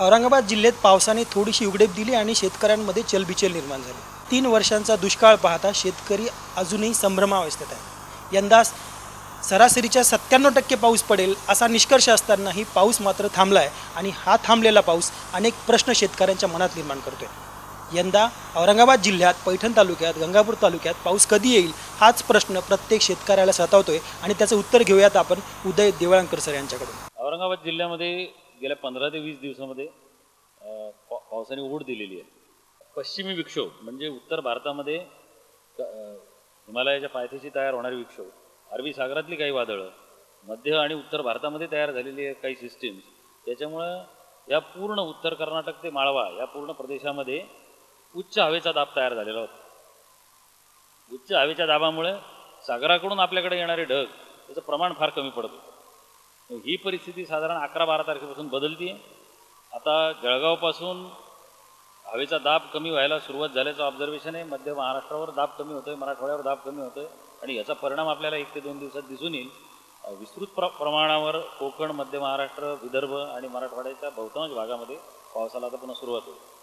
औरंगाबाद जिल्ह्यात पावसाने थोडीशी उघडीप दिली आणि शेतकऱ्यांमध्ये चलबिचल निर्माण झाली। 3 वर्षांचा दुष्काळ पाहता शेतकरी अजूनही संभ्रमावस्थेत आहे। यंदा सरासरीच्या 97% पाऊस पडेल असा निष्कर्ष असतानाही पाऊस मात्र थांबला आहे आणि हा थांबलेला पाऊस अनेक प्रश्न शेतकऱ्यांच्या मनात निर्माण करतोय। यंदा औरंगाबाद जिल्ह्यात पैठण तालुक्यात गंगापूर तालुक्यात पाऊस कधी येईल हाच प्रश्न प्रत्येक शेतकऱ्याला सतावतोय आणि त्याचं उत्तर घेऊयात आपण उदय देवळांकर सर यांच्याकडून। औरंगाबाद जिल्ह्यामध्ये गेल्या 15 ते 20 दिवसांमध्ये पावसाने ओढ दिलेली आहे। पश्चिमी विक्षोभ म्हणजे उत्तर भारतामध्ये हिमालयाच्या पायथ्याशी तयार होणारे विक्षोभ, अरबी सागरातली काही वादळं, मध्य आणि उत्तर भारतामध्ये तयार झालेली काही सिस्टीम्स, त्याच्यामुळं या पूर्ण उत्तर कर्नाटक ते माळवा या पूर्ण प्रदेशामध्ये उच्च हवेचा दाब तयार झालेला होता। उच्च हवेच्या दाबामुळे सागराकडून आपल्याकडे येणारे ढग त्याचं प्रमाण फार कमी पडत होतं। ही परिस्थिती साधारण 11-12 तारखेपासून बदलती आहे। आता जळगावपासून हवेचा दाब कमी व्हायला सुरुवात झाल्याचं ऑब्झर्वेशन आहे। मध्य महाराष्ट्रावर दाब कमी होतोय, मराठवाड्यावर दाब कमी होतोय आणि याचा परिणाम आपल्याला 1 ते 2 दिवसात दिसून येईल। विस्तृत प्रमाणावर कोकण, मध्य महाराष्ट्र, विदर्भ आणि मराठवाड्याच्या बहुतांश भागामध्ये पावसाला आता पुन्हा सुरुवात होईल।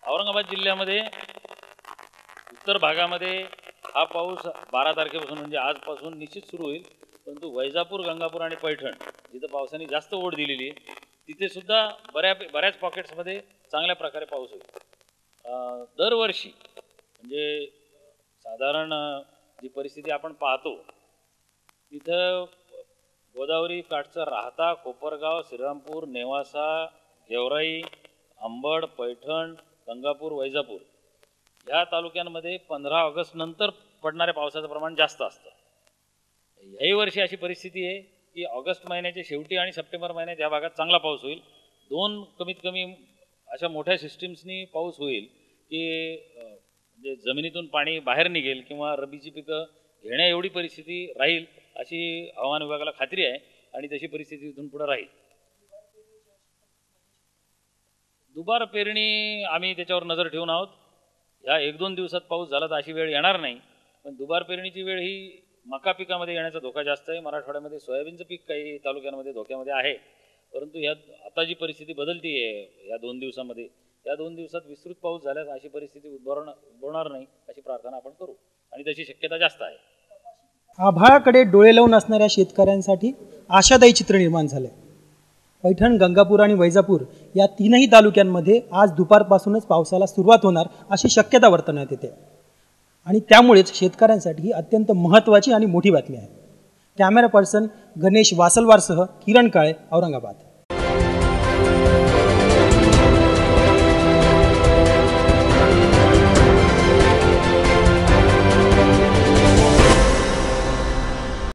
औरंगाबाद जिल्ह्यामध्ये उत्तर भागामध्ये हा पाऊस 12 तारखेपासून म्हणजे आजपासून निश्चित सुरू होईल, परंतु वैजापूर, गंगापूर आणि पैठण जिथं पावसाने जास्त ओढ दिलेली आहे तिथे सुद्धा बऱ्याच पॉकेट्समध्ये चांगल्या प्रकारे पाऊस होईल। दरवर्षी म्हणजे साधारण जी परिस्थिती आपण पाहतो तिथं गोदावरी काठचं राहता, कोपरगाव, श्रीरामपूर, नेवासा, गेवराई, अंबड, पैठण, गंगापूर, वैजापूर या तालुक्यांमध्ये 15 ऑगस्ट नंतर पडणाऱ्या पावसाचं प्रमाण जास्त असतं। याही वर्षी अशी परिस्थिती आहे की ऑगस्ट महिन्याच्या शेवटी आणि सप्टेंबर महिन्यात या भागात चांगला पाऊस होईल। 2 कमीत कमी अशा मोठ्या सिस्टीम्सनी पाऊस होईल की म्हणजे जमिनीतून पाणी बाहेर निघेल किंवा रब्बीची पिकं घेण्या एवढी परिस्थिती राहील अशी हवामान विभागाला खात्री आहे आणि तशी परिस्थिती इथून पुढे राहील। दुबार पेरणी आम्ही त्याच्यावर नजर ठेवून आहोत। या 1-2 दिवसात पाऊस झाला तर अशी वेळ येणार नाही, पण दुबार पेरणीची वेळ ही मका पिकामध्ये येण्याचा धोका जास्त आहे। मराठवाड्यामध्ये सोयाबीनचं पीक काही तालुक्यांमध्ये धोक्यामध्ये आहे, परंतु आता जी परिस्थिती बदलती आहे या 2 दिवसामध्ये, या 2 दिवसात विस्तृत पाऊस झाल्यास अशी परिस्थिती उद्भवणार नाही अशी प्रार्थना आपण करू आणि तशी शक्यता जास्त आहे। आभाळाकडे डोळे लावून असणाऱ्या शेतकऱ्यांसाठी आशादायी चित्र निर्माण झाले। पैठण, गंगापूर आणि वैजापूर या 3ही तालुक्यांमध्ये आज दुपारपासूनच पावसाला सुरुवात होणार अशी शक्यता वर्तवण्यात येते आणि त्यामुळेच शेतकऱ्यांसाठी ही अत्यंत महत्त्वाची आणि मोठी बातमी आहे। कॅमेरा पर्सन गणेश वासलवारसह किरण काळे, औरंगाबाद।